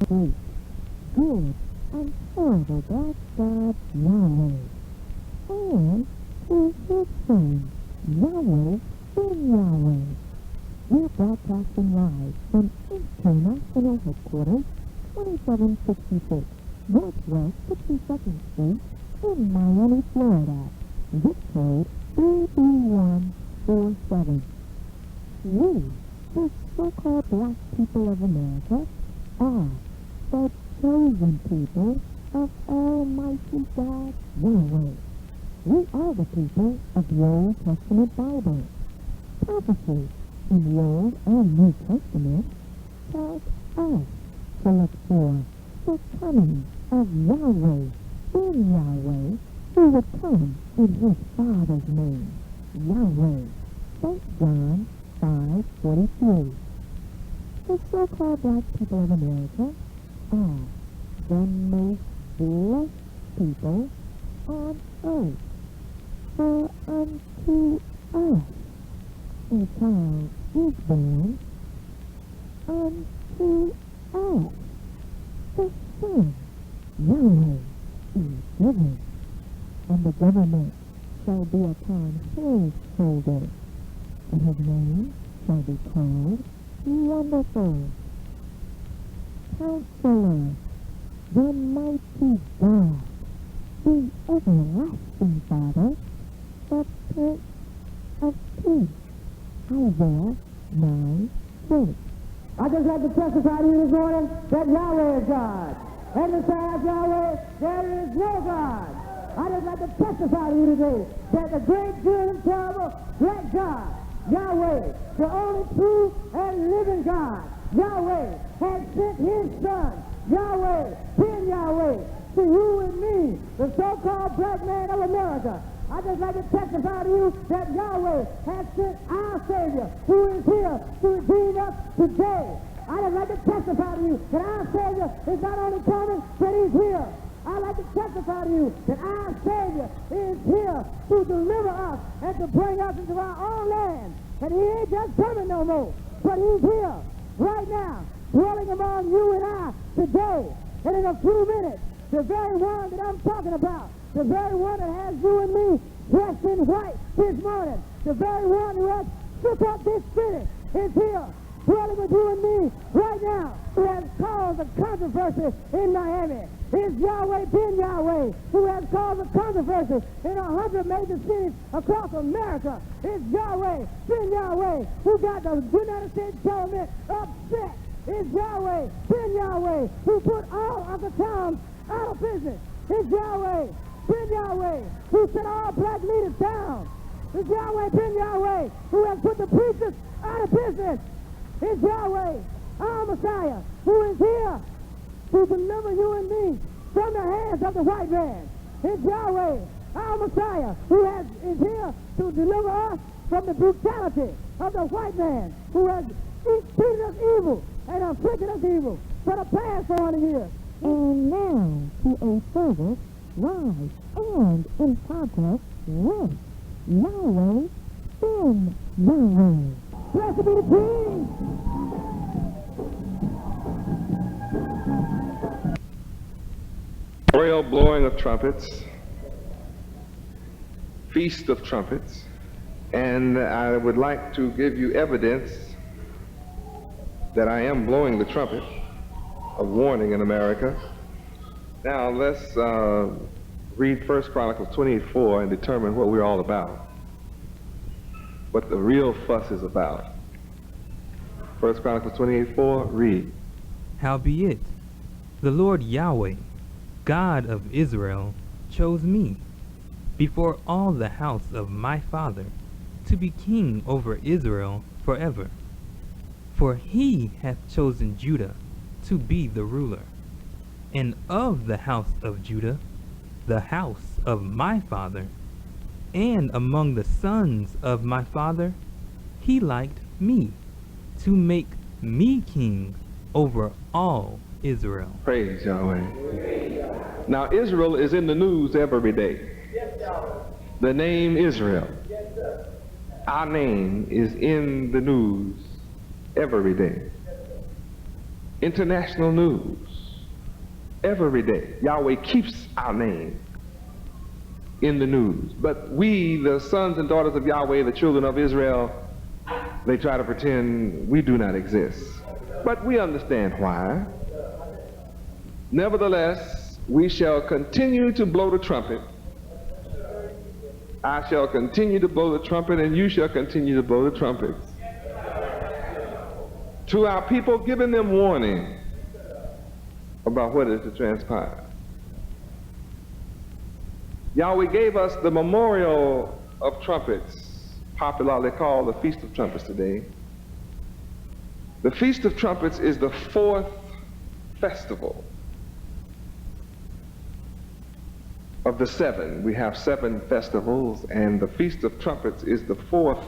great, good, and terrible black God Yahweh, and to his son, Yahweh ben Yahweh. We're broadcasting live from International Headquarters, 2766 Northwest 62nd Street in Miami, Florida. Zip code 33147. We, the so-called black people of America, are the chosen people of Almighty God Yahweh. We are the people of the Old Testament Bible. Prophecy in the Old and New Testament tells us to look for the coming of Yahweh ben Yahweh, who would come in his Father's name, Yahweh. St. John 5:43. The so-called black people of America are the most blessed people on earth. For unto us a child is born, unto us the Son, Yahweh, is given, and the government shall be upon his shoulders, and his name shall be called Wonderful, Counselor, the Mighty God, the Everlasting Father, the Prince of Peace. Isaiah 9:6. I just like to testify to you this morning that Yahweh is God. And besides Yahweh, there is no God. I just like to testify to you today that the great, good, and terrible, great God, Yahweh, the only true and living God, Yahweh, has sent his Son, Yahweh, ben Yahweh, to you and me, the so-called black man of America. I just like to testify to you that Yahweh has sent our Savior, who is here to redeem us today. I just like to testify to you that our Savior is not only coming, but he's here. I'd like to testify to you that our Savior is here to deliver us and to bring us into our own land. And he ain't just coming no more, but he's here right now, dwelling among you and I today. And in a few minutes, the very one that I'm talking about, the very one that has you and me dressed in white this morning, the very one who has shook up this city is here, dwelling with you and me right now, who has caused a controversy in Miami. It's Yahweh ben Yahweh, who has caused a controversy in 100 major cities across America. It's Yahweh ben Yahweh, who got the United States government upset. It's Yahweh ben Yahweh, who put all of the towns out of business. It's Yahweh ben Yahweh, who set all black leaders down. It's Yahweh ben Yahweh, who has put the preachers out of business. It's Yahweh, our Messiah, who is here to deliver you and me from the hands of the white man. It's Yahweh, our Messiah, who is here to deliver us from the brutality of the white man, who has treated us evil and afflicted us evil for the past 400 years. And now to a service live and in progress with Yahweh ben Yahweh. Blessed be the King. Royal blowing of trumpets, feast of trumpets, and I would like to give you evidence that I am blowing the trumpet of warning in America. Now let's read 1 Chronicles 28:4 and determine what we're all about, what the real fuss is about. 1 Chronicles 28:4, read. Howbeit, the Lord Yahweh, God of Israel, chose me, before all the house of my father, to be king over Israel forever. For he hath chosen Judah to be the ruler, and of the house of Judah, the house of my father, and among the sons of my father, he liked me, to make me king over all Israel. Praise Yahweh. Now Israel is in the news every day. The name Israel, our name is in the news every day. international news. Every day, Yahweh keeps our name in the news. But we, the sons and daughters of Yahweh, the children of Israel, they try to pretend we do not exist. But we understand why. Nevertheless, we shall continue to blow the trumpet. I shall continue to blow the trumpet, and you shall continue to blow the trumpets to our people, giving them warning about what is to transpire. Yahweh gave us the memorial of trumpets, popularly called the Feast of Trumpets today. The Feast of Trumpets is the fourth festival of the seven. We have 7 festivals, and the Feast of Trumpets is the fourth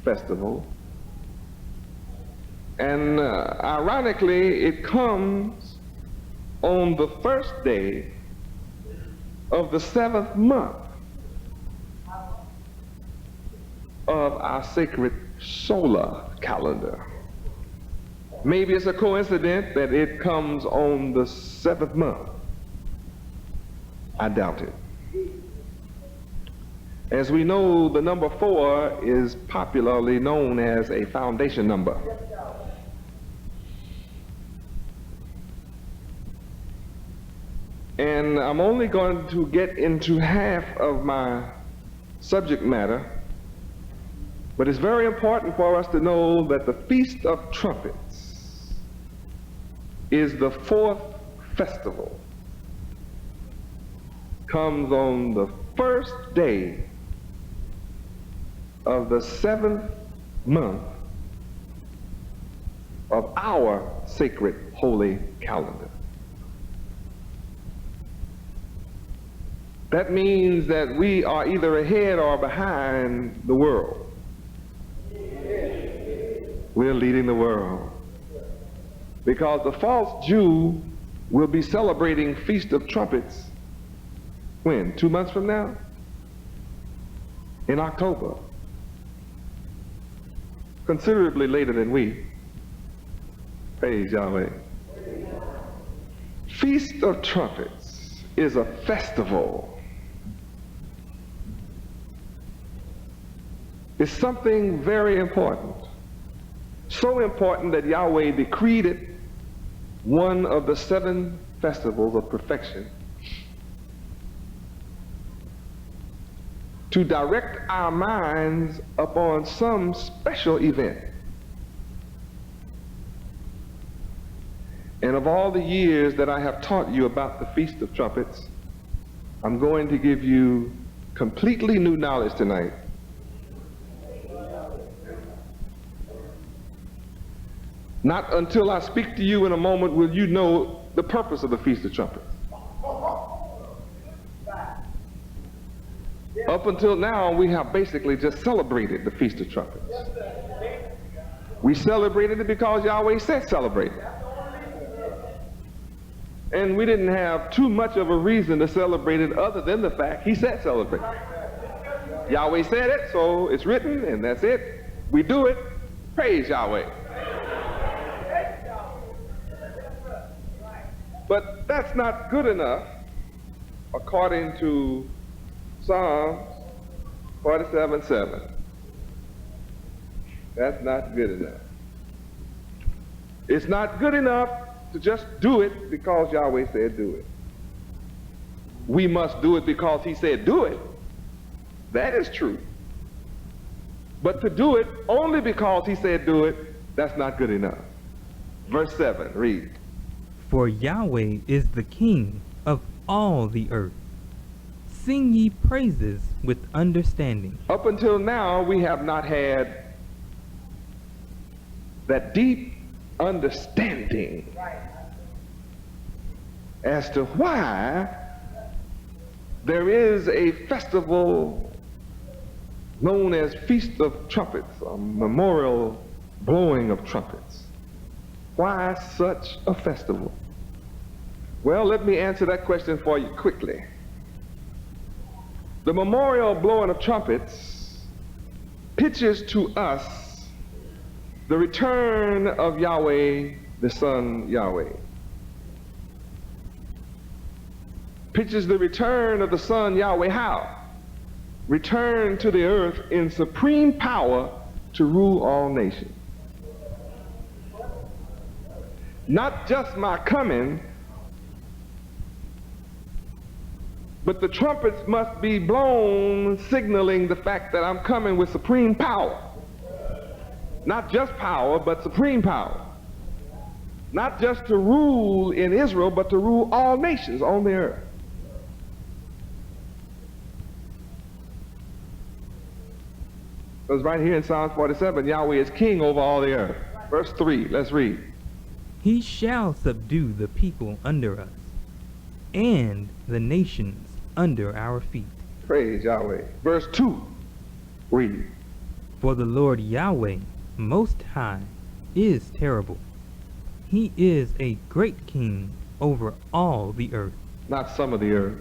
festival. And ironically, it comes on the first day of the 7th month of our sacred solar calendar. Maybe it's a coincidence that it comes on the 7th month. I doubt it. As we know, the number 4 is popularly known as a foundation number. And I'm only going to get into half of my subject matter, but it's very important for us to know that the Feast of Trumpets is the 4th festival. Comes on the first day of the 7th month of our sacred holy calendar. That means that we are either ahead or behind the world. We're leading the world. Because the false Jew will be celebrating Feast of Trumpets when? 2 months from now? In October. Considerably later than we. Praise Yahweh. Feast of Trumpets is a festival. It's something very important. So important that Yahweh decreed it one of the 7 festivals of perfection to direct our minds upon some special event. And of all the years that I have taught you about the Feast of Trumpets, I'm going to give you completely new knowledge tonight. Not until I speak to you in a moment will you know the purpose of the Feast of Trumpets. Up until now, we have basically just celebrated the Feast of Trumpets. We celebrated it because Yahweh said celebrate it. And we didn't have too much of a reason to celebrate it other than the fact He said celebrate it. Yahweh said it, so it's written, and that's it. We do it. Praise Yahweh. But that's not good enough, according to Psalms 47:7. That's not good enough. It's not good enough to just do it because Yahweh said do it. We must do it because He said do it. That is true. But to do it only because He said do it, that's not good enough. Verse 7, read. For Yahweh is the King of all the earth. Sing ye praises with understanding. Up until now, we have not had that deep understanding as to why there is a festival known as Feast of Trumpets, a memorial blowing of trumpets. Why such a festival? Well, let me answer that question for you quickly. The memorial blowing of trumpets pictures to us the return of Yahweh, the Son Yahweh. Pictures the return of the Son Yahweh. How? Return to the earth in supreme power to rule all nations. Not just my coming, but the trumpets must be blown, signaling the fact that I'm coming with supreme power. Not just power, but supreme power. Not just to rule in Israel, but to rule all nations on the earth. Because right here in Psalm 47, Yahweh is king over all the earth. Verse 3, let's read. He shall subdue the people under us, and the nations under our feet. Praise Yahweh. Verse 2, read. For the Lord Yahweh Most High is terrible. He is a great king over all the earth. Not some of the earth.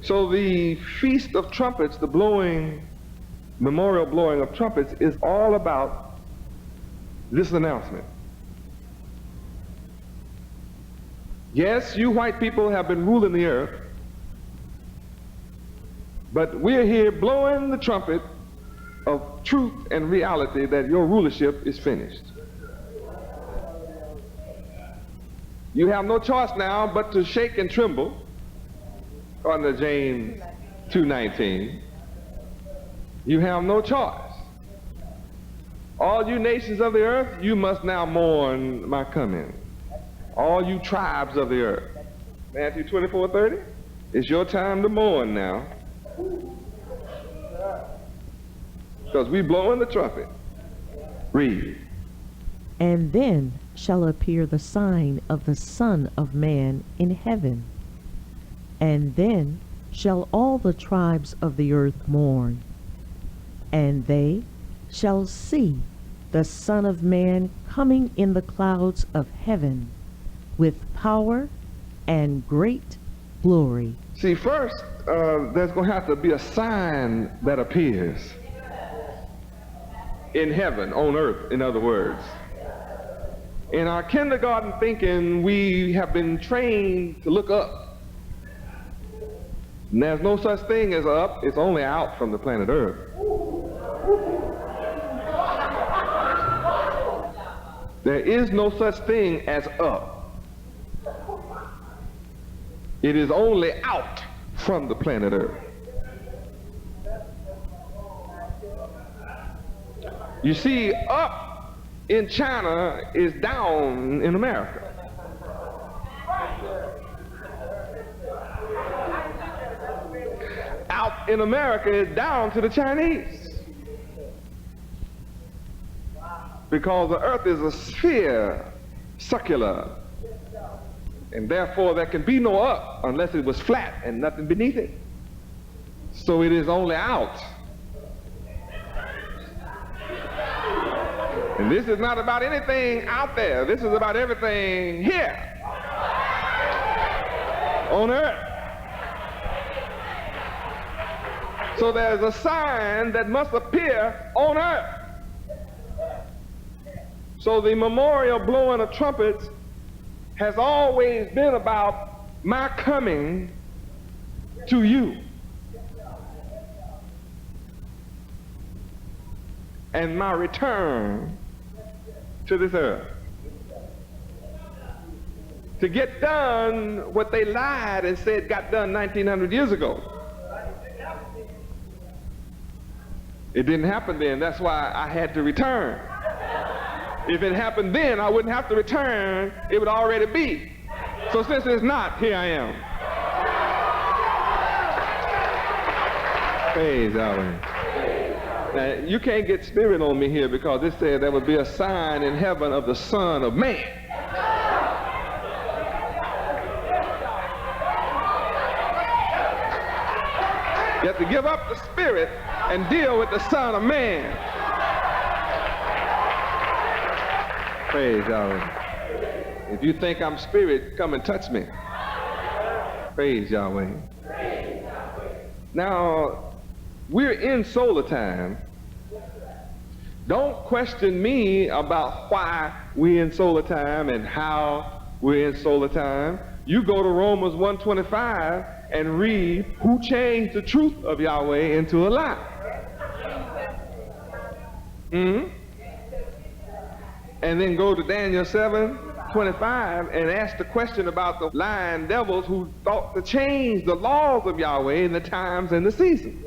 So the Feast of Trumpets, the blowing, memorial blowing of trumpets, is all about this announcement. Yes, you white people have been ruling the earth, but we're here blowing the trumpet of truth and reality that your rulership is finished. You have no choice now but to shake and tremble, according to James 2:19. You have no choice. All you nations of the earth, you must now mourn my coming. All you tribes of the earth. Matthew 24:30. It's your time to mourn now. Because we blowing the trumpet. Read. And then shall appear the sign of the Son of Man in heaven. And then shall all the tribes of the earth mourn. And they shall see the Son of Man coming in the clouds of heaven with power and great glory. See, first, there's going to have to be a sign that appears in heaven, on earth, in other words. In our kindergarten thinking, we have been trained to look up. And there's no such thing as up, it's only out from the planet Earth. There is no such thing as up. It is only out from the planet Earth. You see, up in China is down in America. Out in America is down to the Chinese. Because the earth is a sphere, circular, and therefore there can be no up unless it was flat and nothing beneath it. So it is only out. And this is not about anything out there. This is about everything here on earth. So there's a sign that must appear on earth. So the memorial blowing of trumpets has always been about my coming to you. And my return to this earth. To get done what they lied and said got done 1900 years ago. It didn't happen then. That's why I had to return. If it happened then, I wouldn't have to return. It would already be. So since it's not, here I am. Praise Yahweh. Now, you can't get spirit on me here because it said there would be a sign in heaven of the Son of Man. You have to give up the spirit and deal with the Son of Man. Praise Yahweh. If you think I'm spirit, come and touch me. Praise Yahweh. Now, we're in solar time. Don't question me about why we're in solar time and how we're in solar time, you go to Romans 1:25 and read who changed the truth of Yahweh into a lie. And then go to Daniel 7:25 and ask the question about the lying devils who thought to change the laws of Yahweh in the times and the seasons.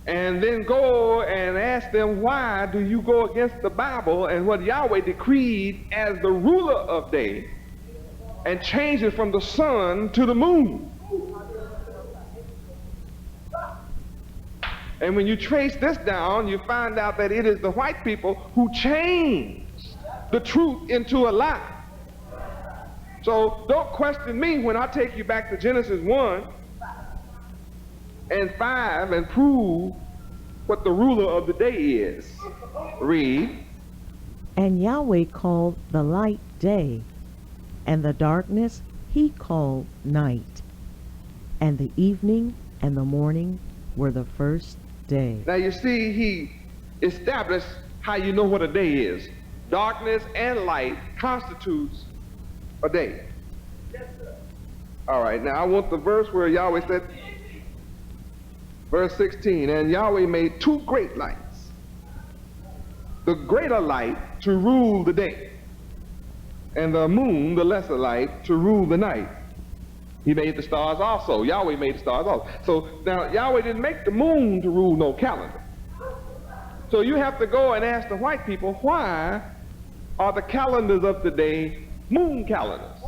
And then go and ask them, why do you go against the Bible and what Yahweh decreed as the ruler of day and change it from the sun to the moon? And when you trace this down, you find out that it is the white people who changed the truth into a lie. So don't question me when I take you back to Genesis 1 and 5 and prove what the ruler of the day is. Read. And Yahweh called the light day, and the darkness he called night. And the evening and the morning were the first day. Now you see, he established how you know what a day is. Darkness and light constitutes a day. All right, now I want the verse where Yahweh said, verse 16, and Yahweh made two great lights, the greater light to rule the day, and the moon, the lesser light, to rule the night. He made the stars also. Yahweh made the stars also. So now Yahweh didn't make the moon to rule no calendar. So you have to go and ask the white people, why are the calendars of today moon calendars,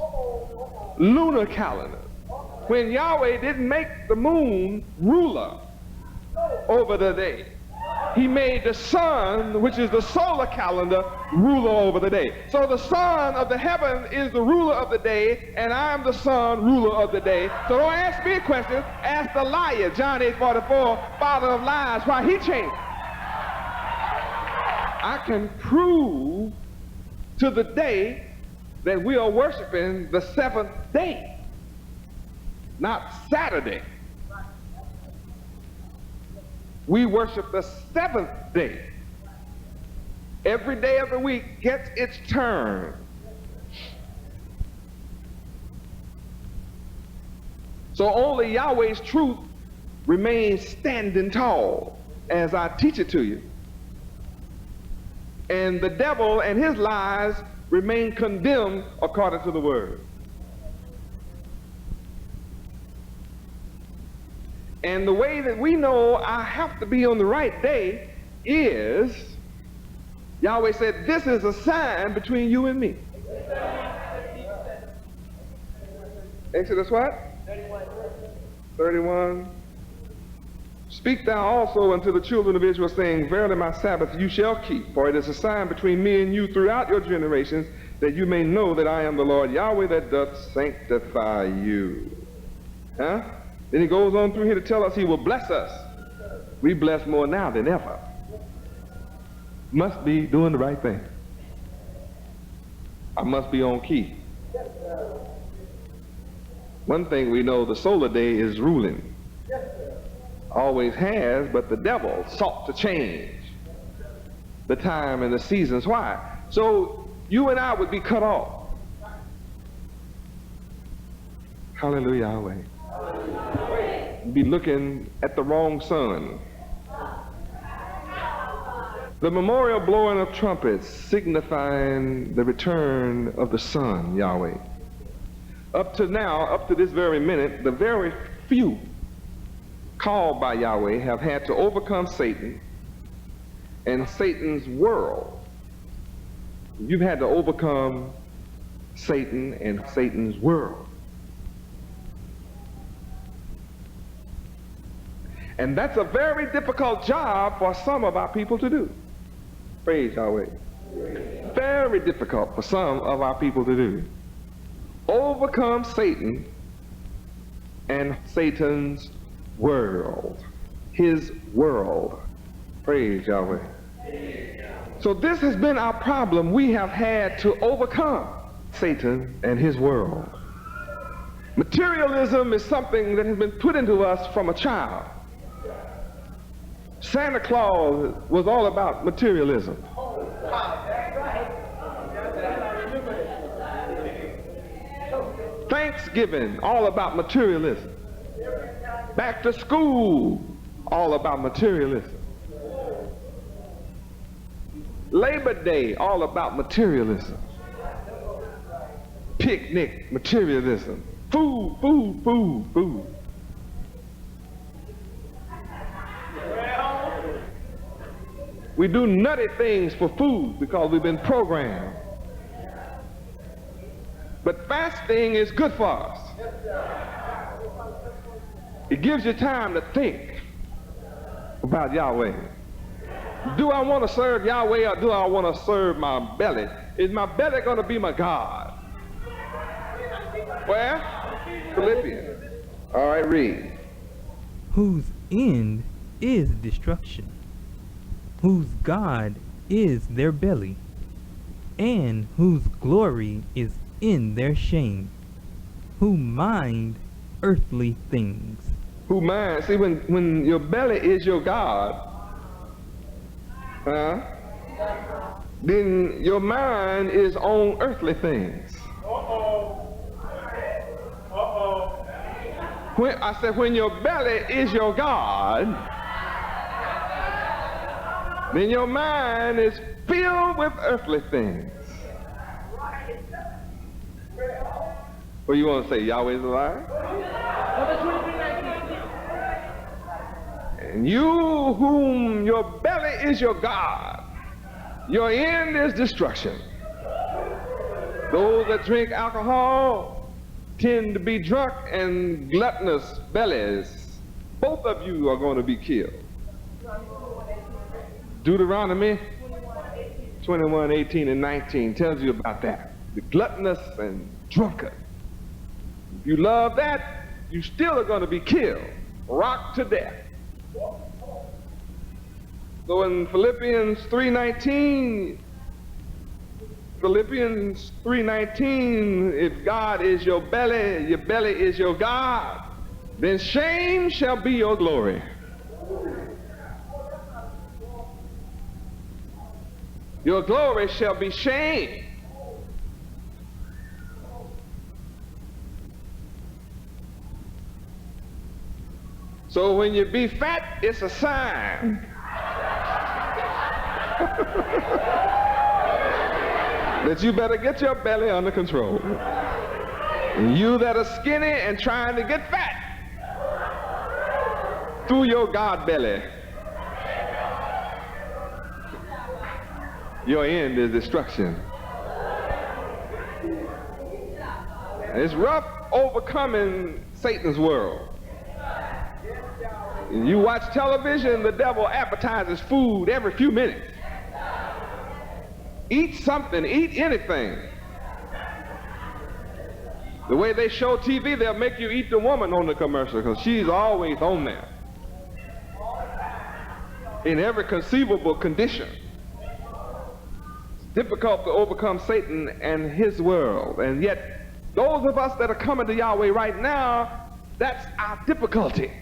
lunar calendars, when Yahweh didn't make the moon ruler over the day? He made the sun, which is the solar calendar, ruler over the day. So the son of the heaven is the ruler of the day, and I'm the son, ruler of the day. So don't ask me a question, ask the liar, John 8:44, father of lies, why he changed. I can prove to the day that we are worshiping the seventh day, not Saturday. We worship the seventh day. Every day of the week gets its turn. So only Yahweh's truth remains standing tall as I teach it to you. And the devil and his lies remain condemned according to the word. And the way that we know I have to be on the right day is, Yahweh said, this is a sign between you and me. Exodus what? 31. Speak thou also unto the children of Israel, saying, verily my Sabbath you shall keep, for it is a sign between me and you throughout your generations, that you may know that I am the Lord Yahweh that doth sanctify you. Huh? Then he goes on through here to tell us he will bless us. We bless more now than ever. Must be doing the right thing. I must be on key. One thing we know, the solar day is ruling. Always has, but the devil sought to change the time and the seasons. Why? So you and I would be cut off. Hallelujah, Yahweh. Be looking at the wrong sun. The memorial blowing of trumpets signifying the return of the sun, Yahweh. Up to now, up to this very minute, the very few called by Yahweh have had to overcome Satan and Satan's world. You've had to overcome Satan and Satan's world. And that's a very difficult job for some of our people to do. Praise Yahweh. Very difficult for some of our people to do. Overcome Satan and Satan's world. His world. Praise Yahweh. So this has been our problem. We have had to overcome Satan and his world. Materialism is something that has been put into us from a child. Santa Claus was all about materialism. Thanksgiving, all about materialism. Back to school, all about materialism. Labor Day, all about materialism. Picnic, materialism. Food, food, food, food. We do nutty things for food because we've been programmed. But fasting is good for us. It gives you time to think about Yahweh. Do I want to serve Yahweh or do I want to serve my belly? Is my belly going to be my God? Where? Philippians. All right, read. Whose end is destruction, whose God is their belly, and whose glory is in their shame, who mind earthly things. Who mind? See, when your belly is your God, then your mind is on earthly things. I said, when your belly is your God, then your mind is filled with earthly things. What you want to say? Yahweh's a liar? And you whom your belly is your God, your end is destruction. Those that drink alcohol tend to be drunk and gluttonous bellies. Both of you are going to be killed. Deuteronomy 21, 18, and 19 tells you about that. The gluttonous and drunkard. If you love that, you still are going to be killed, rocked to death. So in Philippians 3:19, if God is your belly is your God, then shame shall be your glory. Your glory shall be shame. So when you be fat, it's a sign that you better get your belly under control. And you that are skinny and trying to get fat through your God belly, your end is destruction. It's rough overcoming Satan's world. You watch television, the devil advertises food every few minutes. Eat something, eat anything. The way they show TV, they'll make you eat the woman on the commercial because she's always on there. In every conceivable condition. It's difficult to overcome Satan and his world. And yet, those of us that are coming to Yahweh right now, that's our difficulty.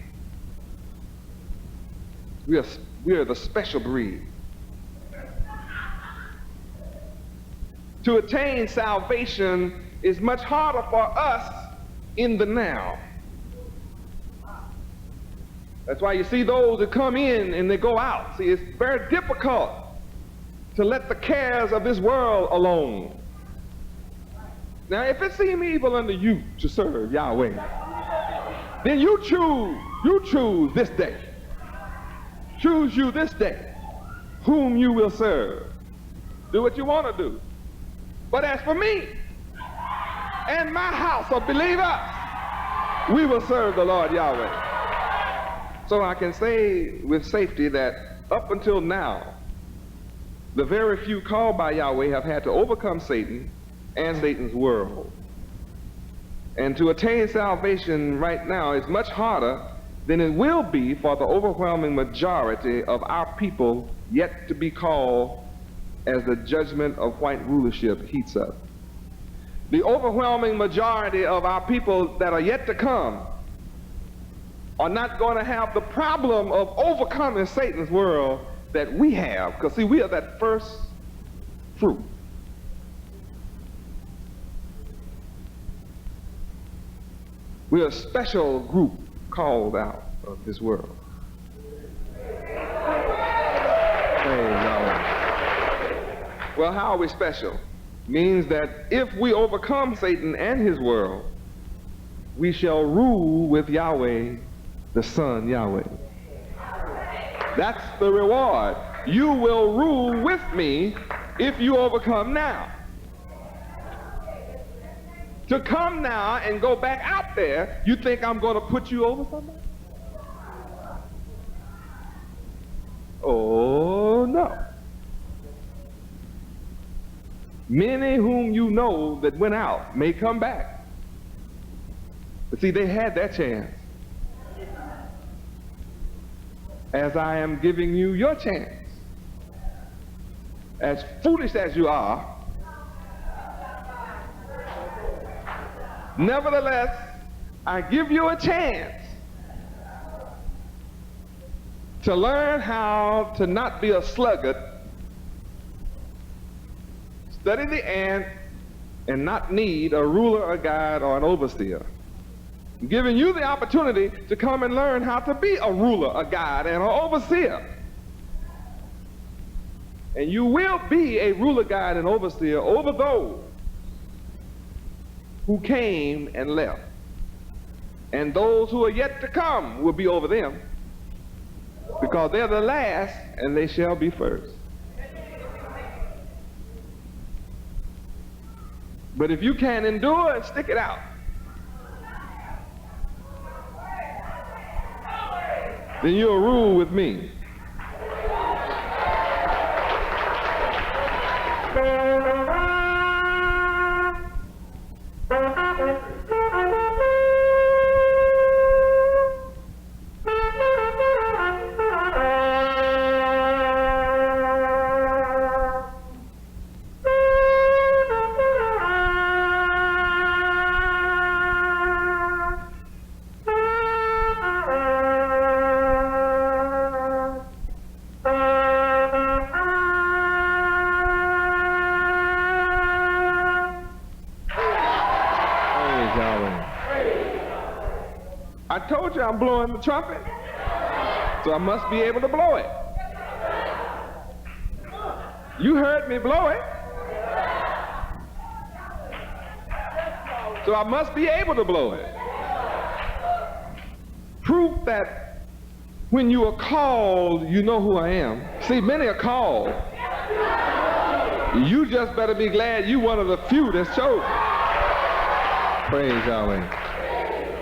We are the special breed. To attain salvation is much harder for us in the now. That's why you see those that come in and they go out. See, it's very difficult to let the cares of this world alone. Now, if it seems evil unto you to serve Yahweh, then you choose this day. Choose you this day whom you will serve. Do what you want to do. But as for me and my house of believers, we will serve the Lord Yahweh. So I can say with safety that up until now, the very few called by Yahweh have had to overcome Satan and Satan's world. And to attain salvation right now is much harder than it will be for the overwhelming majority of our people yet to be called as the judgment of white rulership heats up. The overwhelming majority of our people that are yet to come are not going to have the problem of overcoming Satan's world that we have. Because see, we are that first fruit. We're a special group called out of this world. Well, how are we special? Means that if we overcome Satan and his world, we shall rule with Yahweh, the Son Yahweh. That's the reward. You will rule with me if you overcome now. To come now and go back out there, you think I'm going to put you over somebody? Oh, no. Many whom you know that went out may come back. But see, they had that chance. As I am giving you your chance. As foolish as you are, nevertheless, I give you a chance to learn how to not be a sluggard, study the ant, and not need a ruler, a guide, or an overseer. I'm giving you the opportunity to come and learn how to be a ruler, a guide, and an overseer. And you will be a ruler, guide, and overseer over those who came and left. And those who are yet to come will be over them, because they're the last and they shall be first. But if you can endure and stick it out, then you'll rule with me. I told you I'm blowing the trumpet, so I must be able to blow it. You heard me blow it, so I must be able to blow it. Proof that when you are called, you know who I am. See, many are called. You just better be glad you one of the few that's chosen. Praise Yahweh.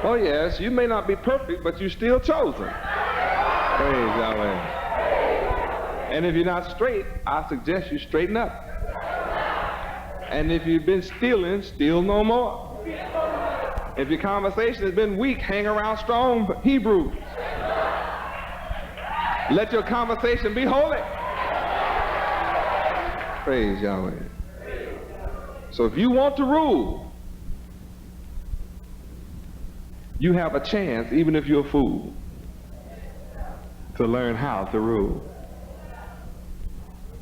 Oh yes, you may not be perfect, but you're still chosen. Praise Yahweh. And if you're not straight, I suggest you straighten up. And if you've been stealing, steal no more. If your conversation has been weak, hang around strong Hebrews. Let your conversation be holy. Praise Yahweh. So if you want to rule, you have a chance, even if you're a fool, to learn how to rule.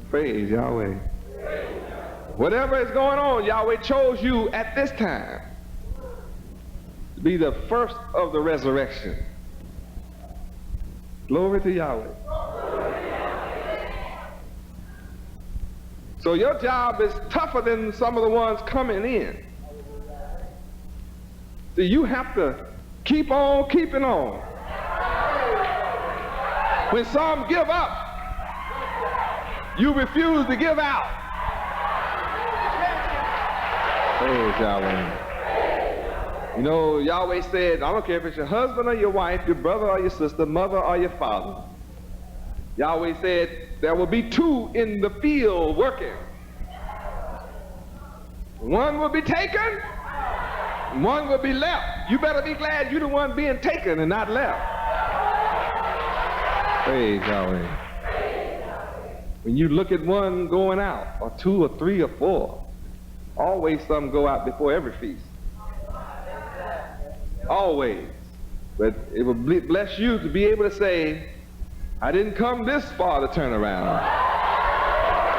Praise Yahweh. Whatever is going on, Yahweh chose you at this time to be the first of the resurrection. Glory to Yahweh. So your job is tougher than some of the ones coming in. So you have to keep on keeping on. When some give up, you refuse to give out. Praise Yahweh. You know, Yahweh said, I don't care if it's your husband or your wife, your brother or your sister, mother or your father. Yahweh said, there will be two in the field working. One will be taken, one will be left. You better be glad you're the one being taken and not left. Praise Yahweh. When you look at one going out, or two or three or four, always some go out before every feast. Always. But it will bless you to be able to say, I didn't come this far to turn around.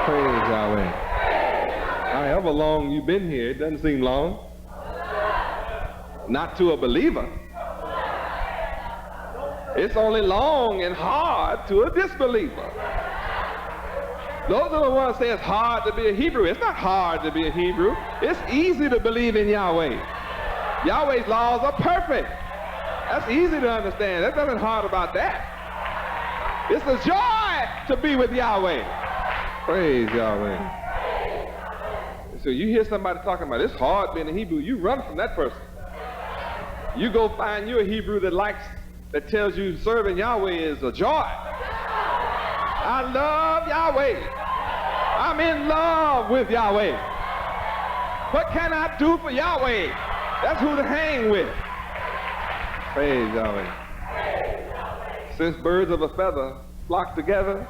Praise Yahweh. However long you've been here, it doesn't seem long. Not to a believer. It's only long and hard to a disbeliever. Those are the ones say it's hard to be a Hebrew. It's not hard to be a Hebrew. It's easy to believe in Yahweh. Yahweh's laws are perfect. That's easy to understand. There's nothing hard about that. It's a joy to be with Yahweh. Praise Yahweh. So you hear somebody talking about it's hard being a Hebrew, you run from that person. You go find you a Hebrew that tells you serving Yahweh is a joy. I love Yahweh. I'm in love with Yahweh. What can I do for Yahweh? That's who to hang with. Praise Yahweh. Since birds of a feather flock together,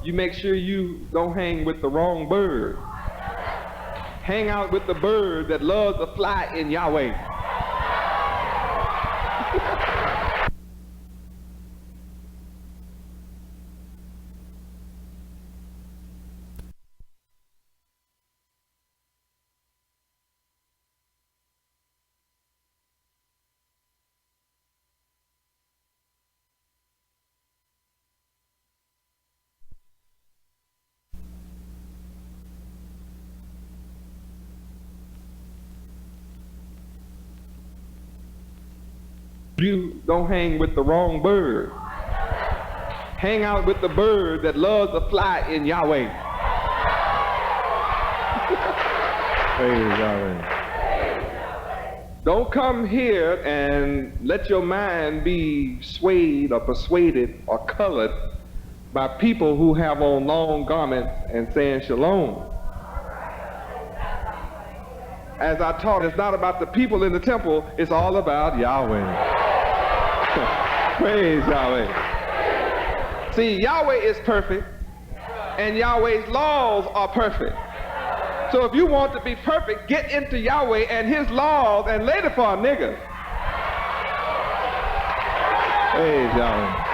you make sure you don't hang with the wrong bird. Hang out with the bird that loves to fly in Yahweh. You don't hang with the wrong bird. Hang out with the bird that loves to fly in Yahweh. Praise Yahweh. Don't come here and let your mind be swayed or persuaded or colored by people who have on long garments and saying shalom. As I taught, it's not about the people in the temple, it's all about Yahweh. Praise Yahweh. See, Yahweh is perfect, and Yahweh's laws are perfect. So if you want to be perfect, get into Yahweh and his laws and lay it for a nigga. Praise Yahweh.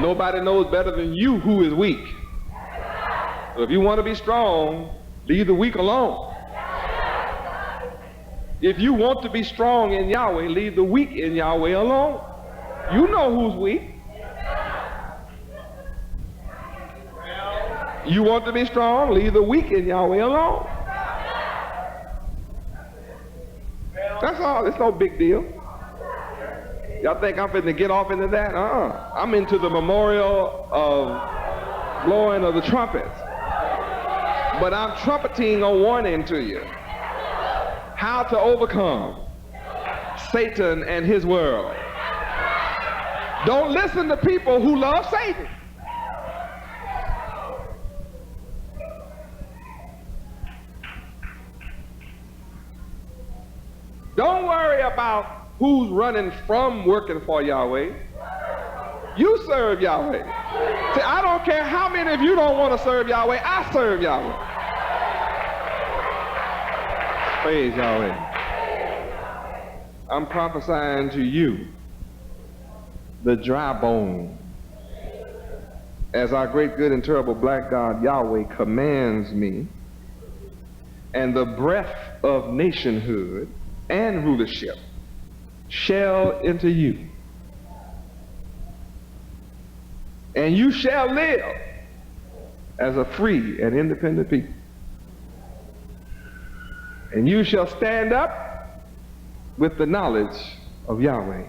Nobody knows better than you who is weak. So if you want to be strong, leave the weak alone. If you want to be strong in Yahweh, leave the weak in Yahweh alone. You know who's weak. You want to be strong, leave the weak in Yahweh alone. That's all. It's no big deal. Y'all think I'm finna get off into that? I'm into the memorial of blowing of the trumpets. But I'm trumpeting a warning to you. How to overcome Satan and his world. Don't listen to people who love Satan. Don't worry about who's running from working for Yahweh. You serve Yahweh. See, I don't care how many of you don't want to serve Yahweh. I serve Yahweh. Praise Yahweh. I'm prophesying to you the dry bone. As our great, good, and terrible black God Yahweh commands me, and the breath of nationhood and rulership shall enter you. And you shall live as a free and independent people. And you shall stand up with the knowledge of Yahweh,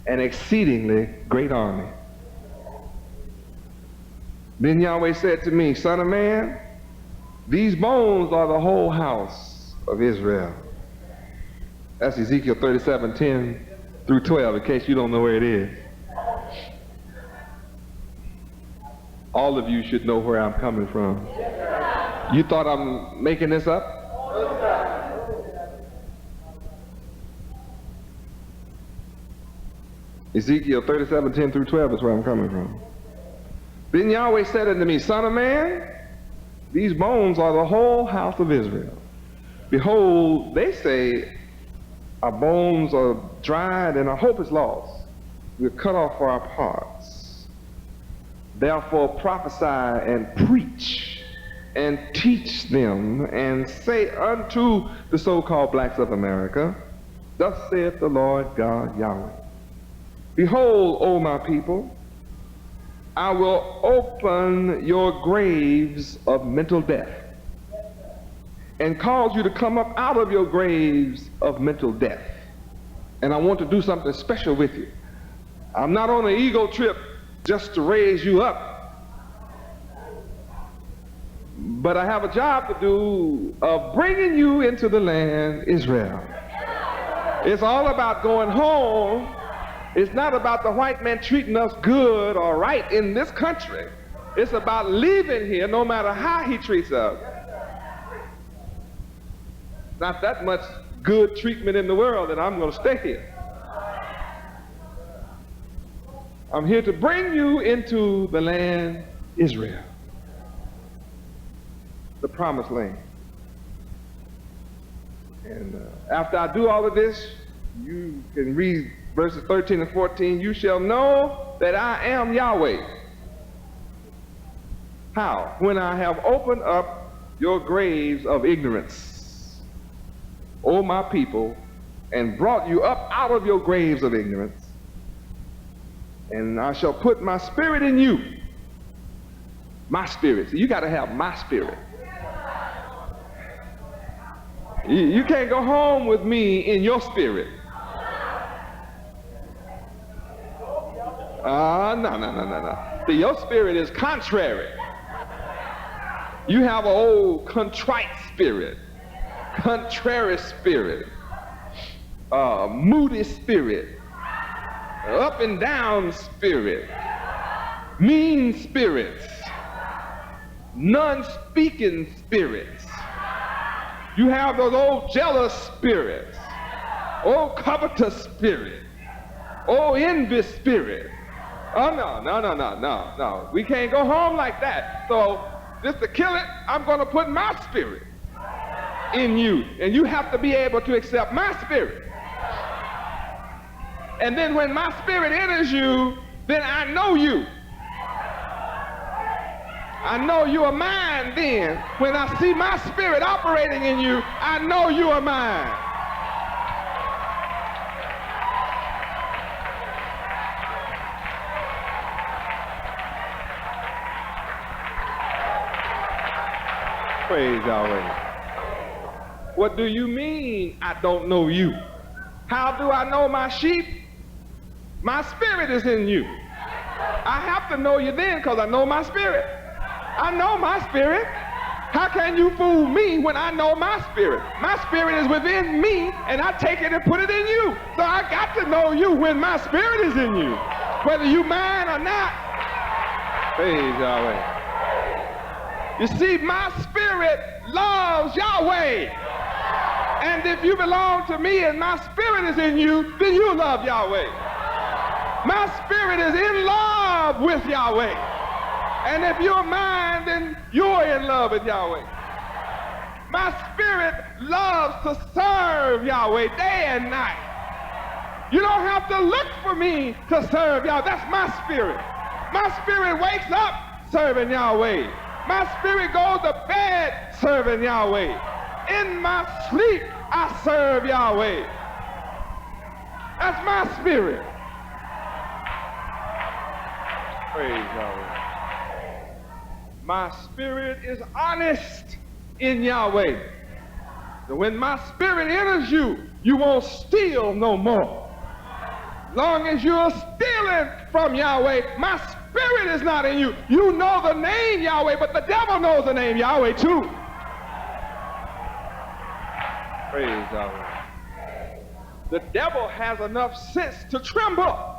an exceedingly great army. Then Yahweh said to me, Son of man, these bones are the whole house of Israel. That's Ezekiel 37:10 through 12, in case you don't know where it is. All of you should know where I'm coming from. You thought I'm making this up? Ezekiel 37:10 through 12 is where I'm coming from. Then Yahweh said unto me, Son of man, these bones are the whole house of Israel. Behold, they say, Our bones are dried and our hope is lost. We're cut off for our parts. Therefore prophesy and preach and teach them and say unto the so-called blacks of America, thus saith the Lord God Yahweh. Behold, O my people, I will open your graves of mental death and cause you to come up out of your graves of mental death. And I want to do something special with you. I'm not on an ego trip just to raise you up, but I have a job to do of bringing you into the land Israel. It's all about going home. It's not about the white man treating us good or right in this country. It's about leaving here no matter how he treats us. Not that much good treatment in the world that I'm going to stay here. I'm here to bring you into the land Israel, the promised land. And after I do all of this, you can read verses 13 and 14. You shall know that I am Yahweh. How? When I have opened up your graves of ignorance, O my people, and brought you up out of your graves of ignorance, and I shall put my spirit in you. My spirit. See, you got to have my spirit. You can't go home with me in your spirit. No. See, your spirit is contrary. You have an old contrite spirit, contrary spirit, moody spirit, up and down spirit, mean spirits, non-speaking spirits. You have those old jealous spirits, old covetous spirit, old envious spirit. Oh, no. We can't go home like that. So just to kill it, I'm going to put my spirit in you. And you have to be able to accept my spirit. And then when my spirit enters you, then I know you. I know you are mine then. When I see my spirit operating in you, I know you are mine. Praise Yahweh. What do you mean I don't know you? How do I know my sheep? My spirit is in you. I have to know you then because I know my spirit. I know my spirit. How can you fool me when I know my spirit? My spirit is within me and I take it and put it in you. So I got to know you when my spirit is in you, whether you mine or not. Praise Yahweh. You see, my spirit loves Yahweh. And if you belong to me and my spirit is in you, then you love Yahweh. My spirit is in love with Yahweh. And if you're mine, then you're in love with Yahweh. My spirit loves to serve Yahweh day and night. You don't have to look for me to serve Yahweh. That's my spirit. My spirit wakes up serving Yahweh. My spirit goes to bed serving Yahweh. In my sleep, I serve Yahweh. That's my spirit. Praise Yahweh. My spirit is honest in Yahweh. So when my spirit enters you, you won't steal no more. Long as you're stealing from Yahweh, my spirit is not in you. You know the name Yahweh, but the devil knows the name Yahweh too. Praise Yahweh. The devil has enough sense to tremble.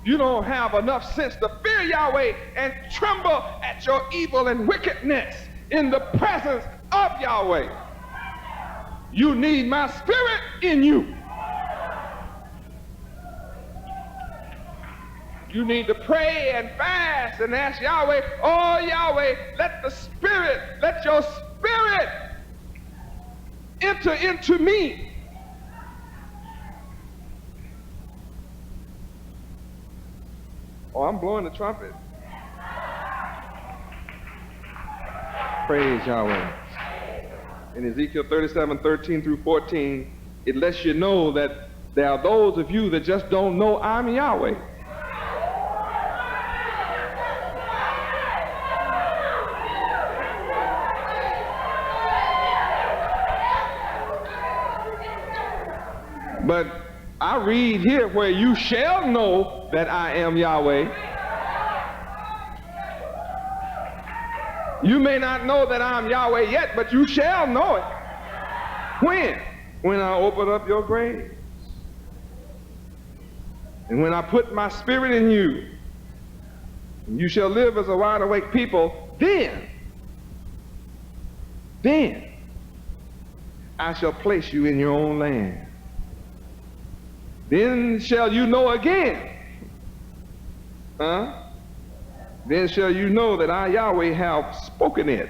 You don't have enough sense to fear Yahweh and tremble at your evil and wickedness in the presence of Yahweh. You need my spirit in you. You need to pray and fast and ask Yahweh, oh Yahweh, let your spirit Spirit enter into me. Oh, I'm blowing the trumpet. Praise Yahweh. In Ezekiel 37:13 through 14, it lets you know that there are those of you that just don't know I'm Yahweh. But I read here where you shall know that I am Yahweh. You may not know that I'm Yahweh yet, but you shall know it. When? When I open up your graves. And when I put my spirit in you, and you shall live as a wide awake people, then I shall place you in your own land. Then shall you know again. Then shall you know that I, Yahweh, have spoken it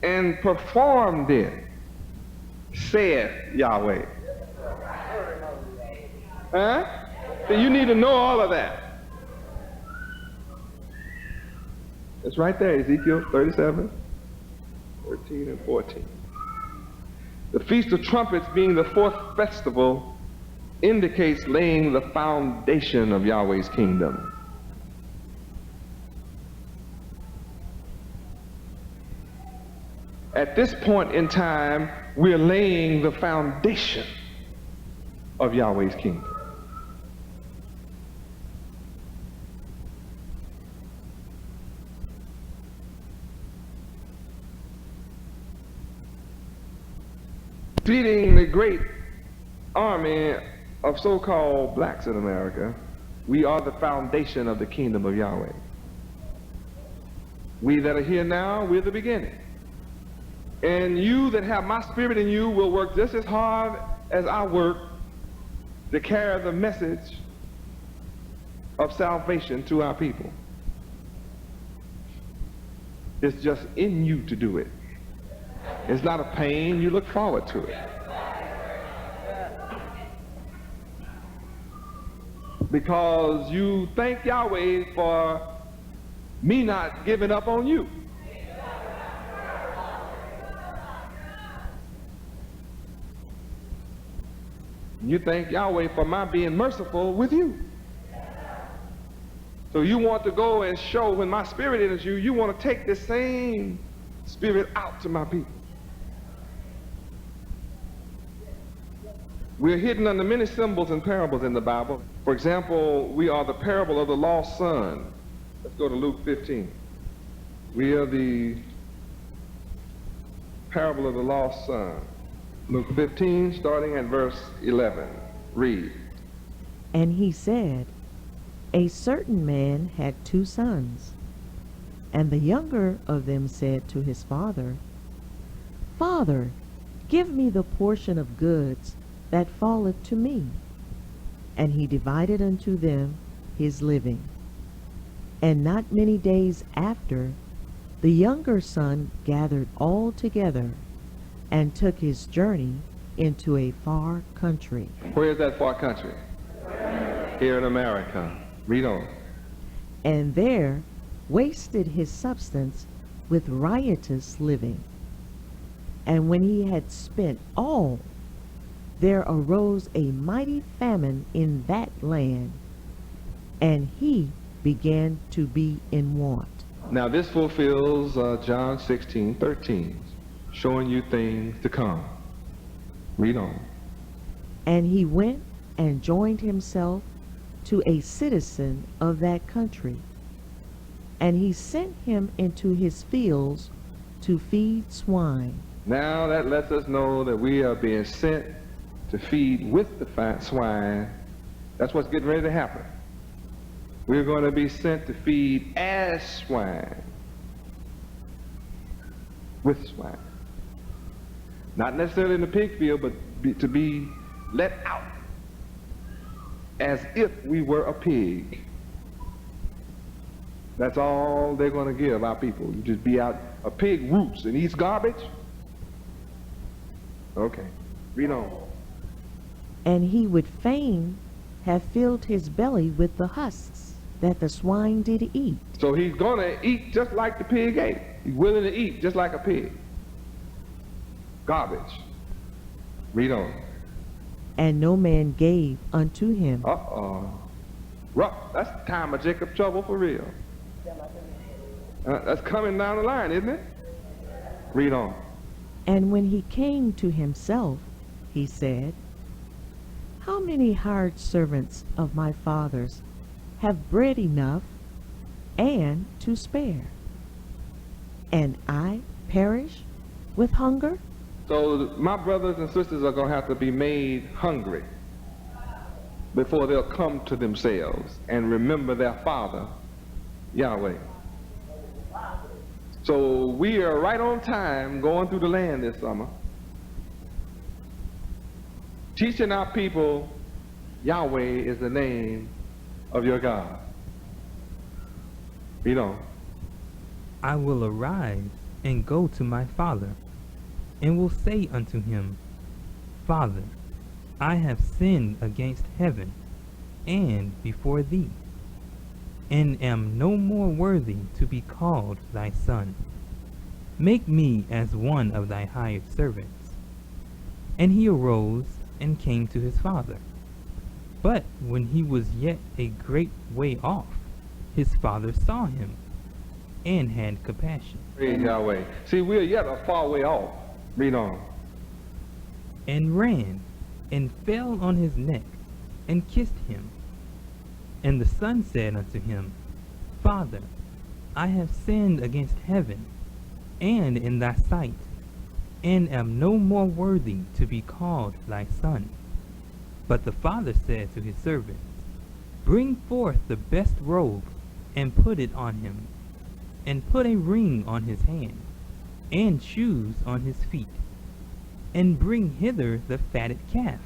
and performed it, saith Yahweh. So you need to know all of that. It's right there, Ezekiel 37, 13 and 14. The Feast of Trumpets, being the fourth festival, indicates laying the foundation of Yahweh's kingdom. At this point in time, we're laying the foundation of Yahweh's kingdom. Defeating the great army of so-called blacks in America, we are the foundation of the kingdom of Yahweh. We that are here now, we're the beginning. And you that have my spirit in you will work just as hard as I work to carry the message of salvation to our people. It's just in you to do it. It's not a pain, you look forward to it. Because you thank Yahweh for me not giving up on you. You thank Yahweh for my being merciful with you. So you want to go and show when my spirit enters you, you want to take this same spirit out to my people. We're hidden under many symbols and parables in the Bible. For example, we are the parable of the lost son. Let's go to Luke 15. We are the parable of the lost son. Luke 15, starting at verse 11. Read. And he said, a certain man had 2 sons, and the younger of them said to his father, Father, give me the portion of goods that falleth to me. And he divided unto them his living. And not many days after, the younger son gathered all together, and took his journey into a far country. Where is that far country? Here in America. Read on. And there wasted his substance with riotous living. And when he had spent all, there arose a mighty famine in that land, and he began to be in want. Now this fulfills John 16:13, showing you things to come. Read on. And he went and joined himself to a citizen of that country, and he sent him into his fields to feed swine. Now that lets us know that we are being sent to feed with the swine. That's what's getting ready to happen. We're going to be sent to feed as swine. With swine. Not necessarily in the pig field, but to be let out as if we were a pig. That's all they're going to give our people. You just be out, a pig roots and eats garbage? Okay, read on. And he would fain have filled his belly with the husks that the swine did eat. So he's going to eat just like the pig ate. He's willing to eat just like a pig. Garbage. Read on. And no man gave unto him. Uh-oh. Rough. That's the time of Jacob trouble for real. That's coming down the line, isn't it? Read on. And when he came to himself, he said, How many hired servants of my father's have bread enough and to spare, and I perish with hunger? So my brothers and sisters are going to have to be made hungry before they'll come to themselves and remember their Father, Yahweh. So we are right on time going through the land this summer, teaching our people Yahweh is the name of your God. Read on. I will arise and go to my father, and will say unto him, Father, I have sinned against heaven and before thee, and am no more worthy to be called thy son. Make me as one of thy hired servants. And he arose and came to his father. But when he was yet a great way off, his father saw him, and had compassion. Praise Yahweh. See, we're yet a far way off. Read on. And ran, and fell on his neck, and kissed him. And the son said unto him, Father, I have sinned against heaven, and in thy sight, and am no more worthy to be called thy son. But the father said to his servants, Bring forth the best robe, and put it on him, and put a ring on his hand, and shoes on his feet, and bring hither the fatted calf,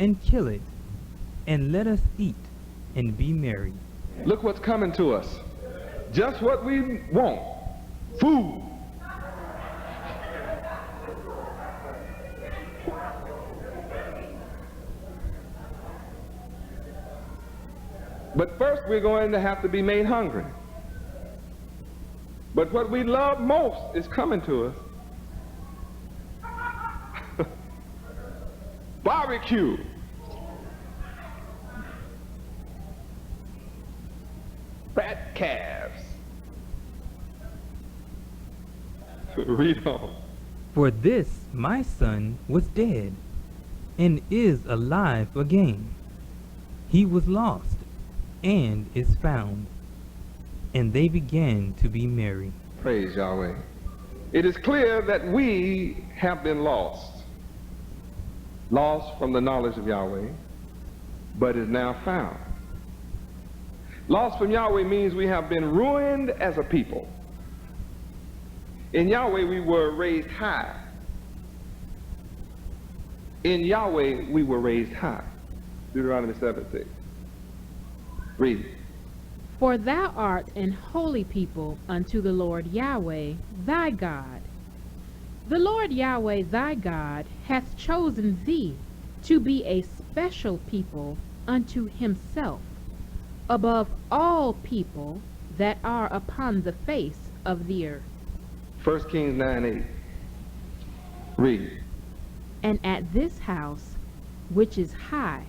and kill it, and let us eat, and be merry. Look what's coming to us. Just what we want. Food. But first we're going to have to be made hungry. But what we love most is coming to us. Barbecue. Fat calves. Read on. For this my son was dead, and is alive again. He was lost, and is found. And they began to be merry. Praise Yahweh. It is clear that we have been lost. Lost from the knowledge of Yahweh, but is now found. Lost from Yahweh means we have been ruined as a people. In Yahweh we were raised high. In Yahweh we were raised high. Deuteronomy 7:6. Read it. For thou art an holy people unto the Lord Yahweh thy God. The Lord Yahweh thy God hath chosen thee to be a special people unto himself, above all people that are upon the face of the earth. 1 Kings 9:8. Read. And at this house, which is high,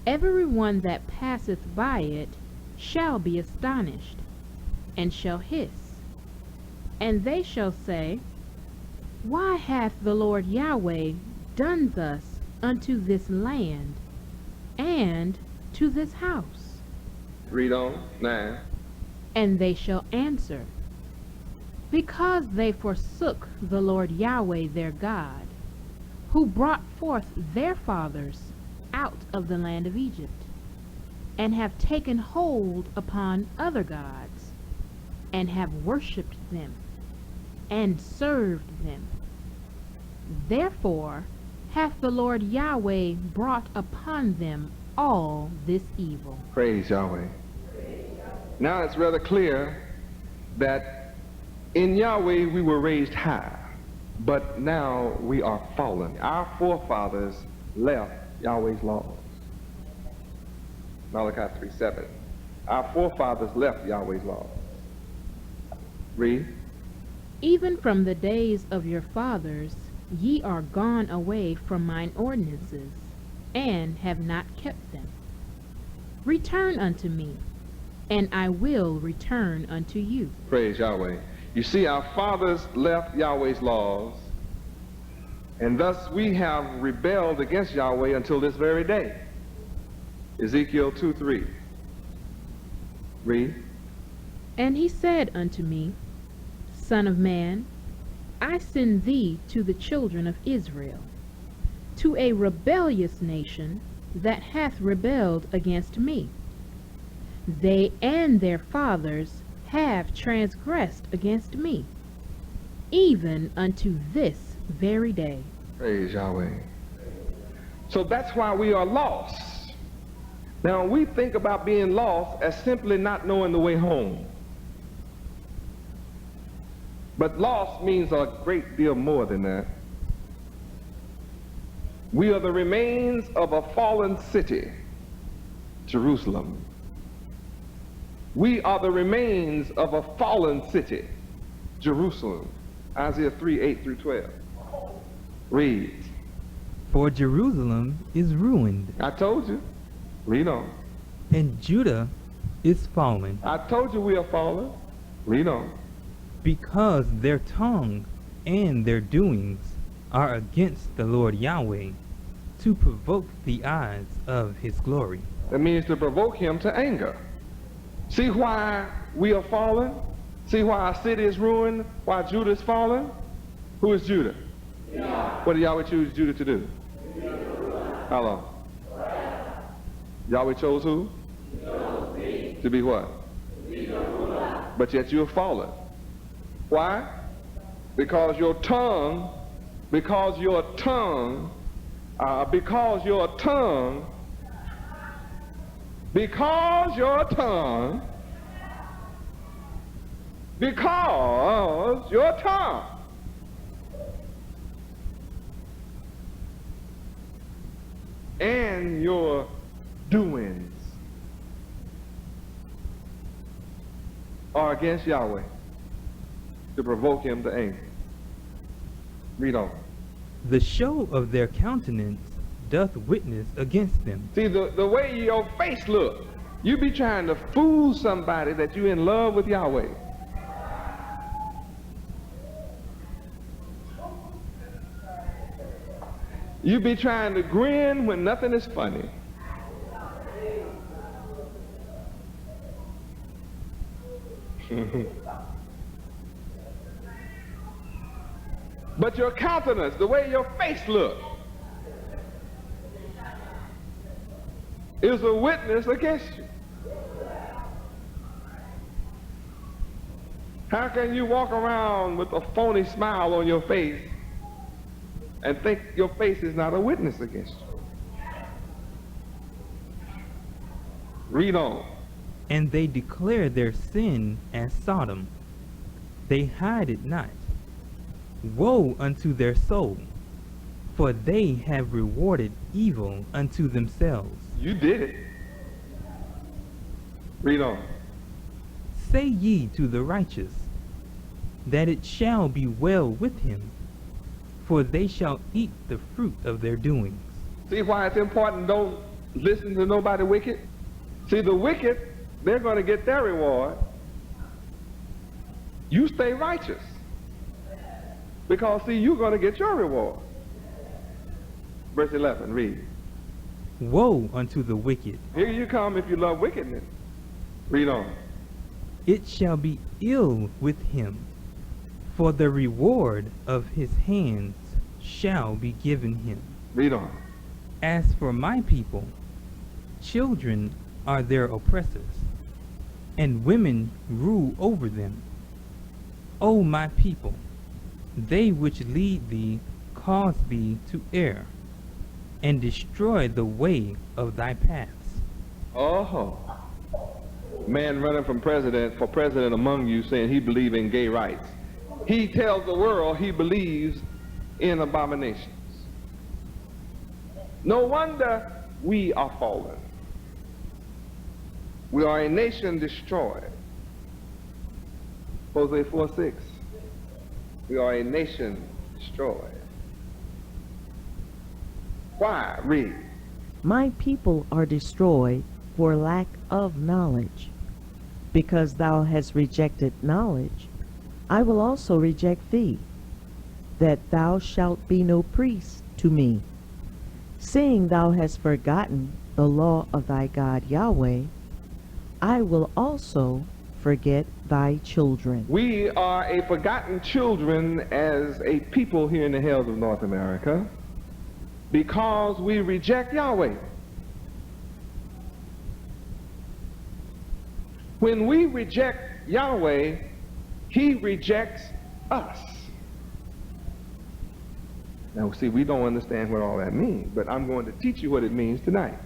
every one that passeth by it shall be astonished, and shall hiss. And they shall say, Why hath the Lord Yahweh done thus unto this land, and to this house? Read on. 9. And they shall answer, Because they forsook the Lord Yahweh their God, who brought forth their fathers out of the land of Egypt, and have taken hold upon other gods, and have worshipped them, and served them. Therefore hath the Lord Yahweh brought upon them all this evil. Praise Yahweh. Now it's rather clear that in Yahweh we were raised high, but now we are fallen. Our forefathers left Yahweh's laws. Malachi 3:7. Our forefathers left Yahweh's laws. Read. Even from the days of your fathers ye are gone away from mine ordinances, and have not kept them. Return unto me, and I will return unto you. Praise Yahweh. You see, our fathers left Yahweh's laws, and thus we have rebelled against Yahweh until this very day. Ezekiel 2:3. Read. And he said unto me, Son of man, I send thee to the children of Israel, to a rebellious nation that hath rebelled against me. They and their fathers have transgressed against me, even unto this very day. Praise Yahweh. So that's why we are lost. Now we think about being lost as simply not knowing the way home. But lost means a great deal more than that. We are the remains of a fallen city, Jerusalem. We are the remains of a fallen city, Jerusalem. Isaiah 3:8-12. Read. For Jerusalem is ruined, I told you. Read on. and Judah is fallen, I told you we are fallen. Read on. because their tongue and their doings are against the Lord Yahweh, to provoke the eyes of his glory. That means to provoke him to anger. See why we are fallen? See why our city is ruined? Why Judah is fallen? Who is Judah? What did Yahweh choose Judah to do? How long? Yahweh chose who? To be what? But yet you are fallen. Why? Because your tongue, because your tongue, because your tongue, because your tongue, because your tongue and your doings are against Yahweh, to provoke him to anger. Read on. The show of their countenance doth witness against them. See, the way your face look, you be trying to fool somebody that you in love with Yahweh. You be trying to grin when nothing is funny. But your countenance, the way your face look, is a witness against you. How can you walk around with a phony smile on your face and think your face is not a witness against you? Read on. And they declare their sin as Sodom. They hide it not. Woe unto their soul, for they have rewarded evil unto themselves. You did it. Read on. Say ye to the righteous, that it shall be well with him, for they shall eat the fruit of their doings. See why it's important don't listen to nobody wicked? See, the wicked, they're going to get their reward. You stay righteous. Because, see, you're going to get your reward. Verse 11, read. Woe unto the wicked! Here you come if you love wickedness. Read on. It shall be ill with him, for the reward of his hands shall be given him. Read on. As for my people, children are their oppressors, and women rule over them. O my people, they which lead thee cause thee to err, and destroy the way of thy paths. Oh. man running for president among you saying he believes in gay rights. He tells the world he believes in abominations. No wonder we are fallen. We are a nation destroyed. Hosea 4:6. We are a nation destroyed. Why? Read. My people are destroyed for lack of knowledge. Because thou hast rejected knowledge, I will also reject thee, that thou shalt be no priest to me. Seeing thou hast forgotten the law of thy God Yahweh, I will also forget thy children. We are a forgotten children as a people here in the hills of North America because we reject Yahweh. When we reject Yahweh, he rejects us. Now, see, we don't understand what all that means, but I'm going to teach you what it means tonight.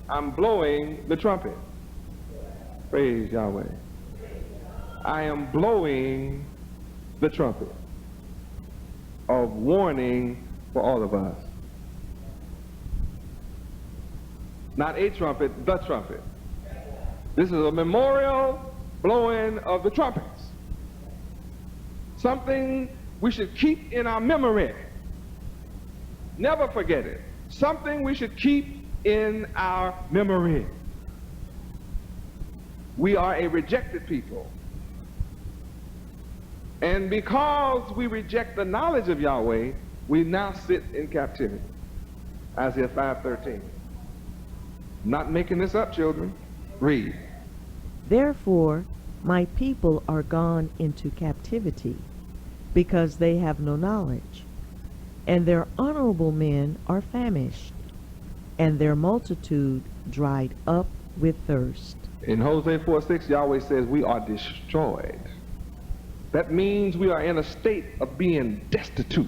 I'm blowing the trumpet. Praise Yahweh. I am blowing the trumpet of warning for all of us. Not a trumpet, the trumpet. This is a memorial blowing of the trumpets. Something we should keep in our memory. Never forget it. Something we should keep in our memory. We are a rejected people. And because we reject the knowledge of Yahweh, we now sit in captivity. Isaiah 5:13. Not making this up, children. Read. Therefore, my people are gone into captivity, because they have no knowledge, and their honorable men are famished, and their multitude dried up with thirst. In Hosea 4:6, Yahweh says we are destroyed. That means we are in a state of being destitute.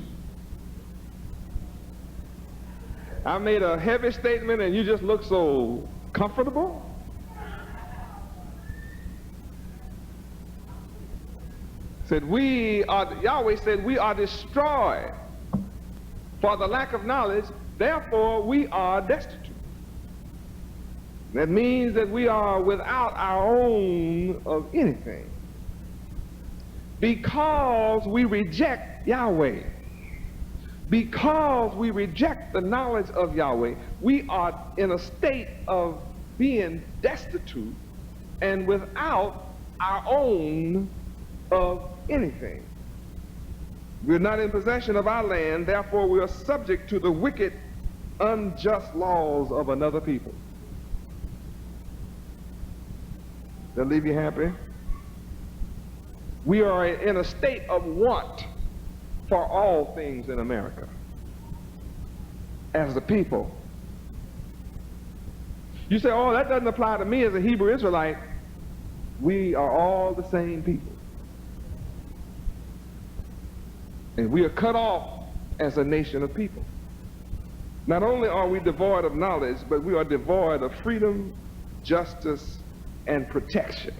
I made a heavy statement and you just look so comfortable. Yahweh said we are destroyed for the lack of knowledge, therefore we are destitute. That means that we are without our own of anything. Because we reject Yahweh. Because we reject the knowledge of Yahweh, we are in a state of being destitute and without our own of anything. We're not in possession of our land, therefore we are subject to the wicked, unjust laws of another people. That leave you happy? We are in a state of want for all things in America as a people. You say, oh, that doesn't apply to me as a Hebrew Israelite. We are all the same people. And we are cut off as a nation of people. Not only are we devoid of knowledge, but we are devoid of freedom, justice, and protection.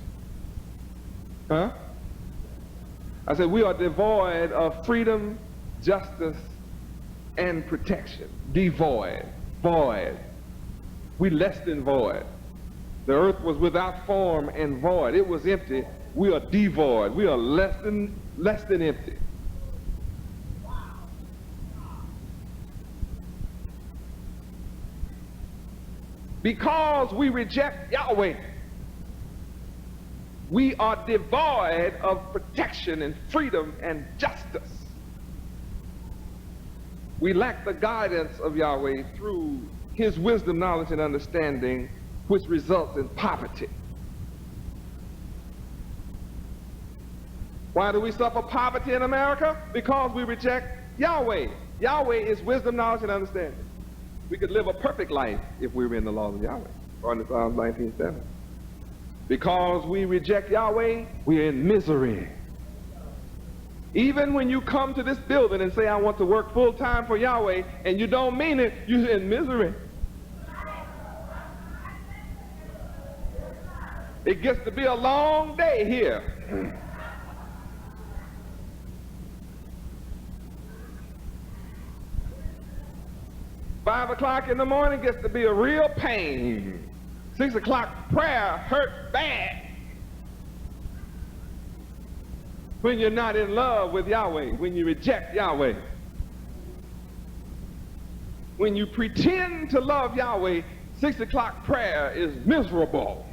Huh? I said we are devoid of freedom, justice, and protection. Devoid, void. We less than void. The earth was without form and void. It was empty. We are devoid. We are less than empty. Because we reject Yahweh, we are devoid of protection and freedom and justice. We lack the guidance of Yahweh through his wisdom, knowledge, and understanding, which results in poverty. Why do we suffer poverty in America? Because we reject Yahweh. Yahweh is wisdom, knowledge, and understanding. We could live a perfect life if we were in the laws of Yahweh, according to Psalms 19:7. Because we reject Yahweh, we're in misery. Even when you come to this building and say, I want to work full time for Yahweh, and you don't mean it, you're in misery. It gets to be a long day here. 5 o'clock in the morning gets to be a real pain. 6 o'clock prayer hurt bad. When you're not in love with Yahweh, when you reject Yahweh. When you pretend to love Yahweh, 6 o'clock prayer is miserable.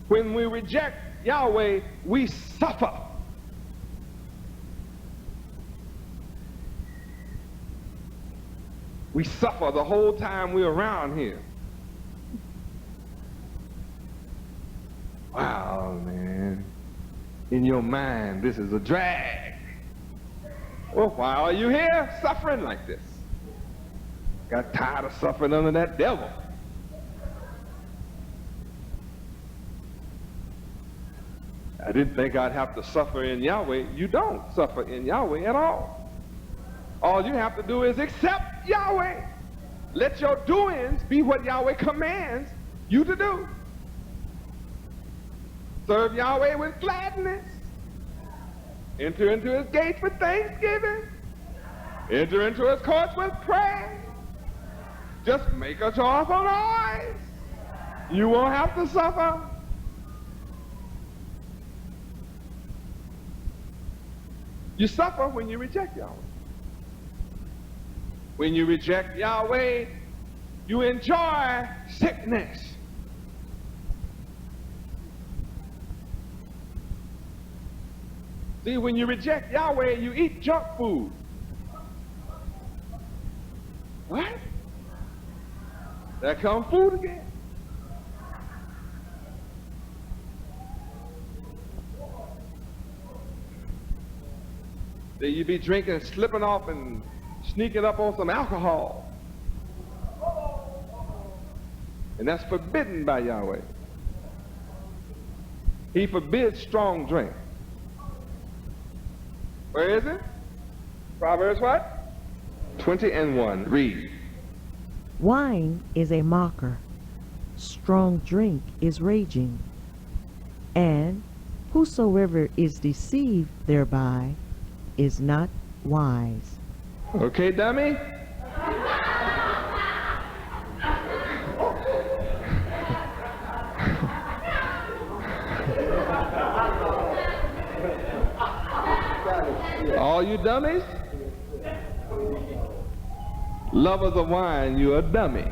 When we reject Yahweh, we suffer. We suffer the whole time we're around here. Wow, man. In your mind, this is a drag. Well, why are you here suffering like this? Got tired of suffering under that devil. I didn't think I'd have to suffer in Yahweh. You don't suffer in Yahweh at all. All you have to do is accept Yahweh. Let your doings be what Yahweh commands you to do. Serve Yahweh with gladness. Enter into his gates with thanksgiving. Enter into his courts with praise. Just make a joyful noise. You won't have to suffer. You suffer when you reject Yahweh. When you reject Yahweh, you enjoy sickness. See, when you reject Yahweh, you eat junk food. What? There comes food again. Then you be drinking, slipping off and sneaking up on some alcohol. And that's forbidden by Yahweh. He forbids strong drink. Where is it? Proverbs what? 20:1. Read. Wine is a mocker, strong drink is raging, and whosoever is deceived thereby is not wise. Okay, dummy? All you dummies? Lovers of wine, you're a dummy.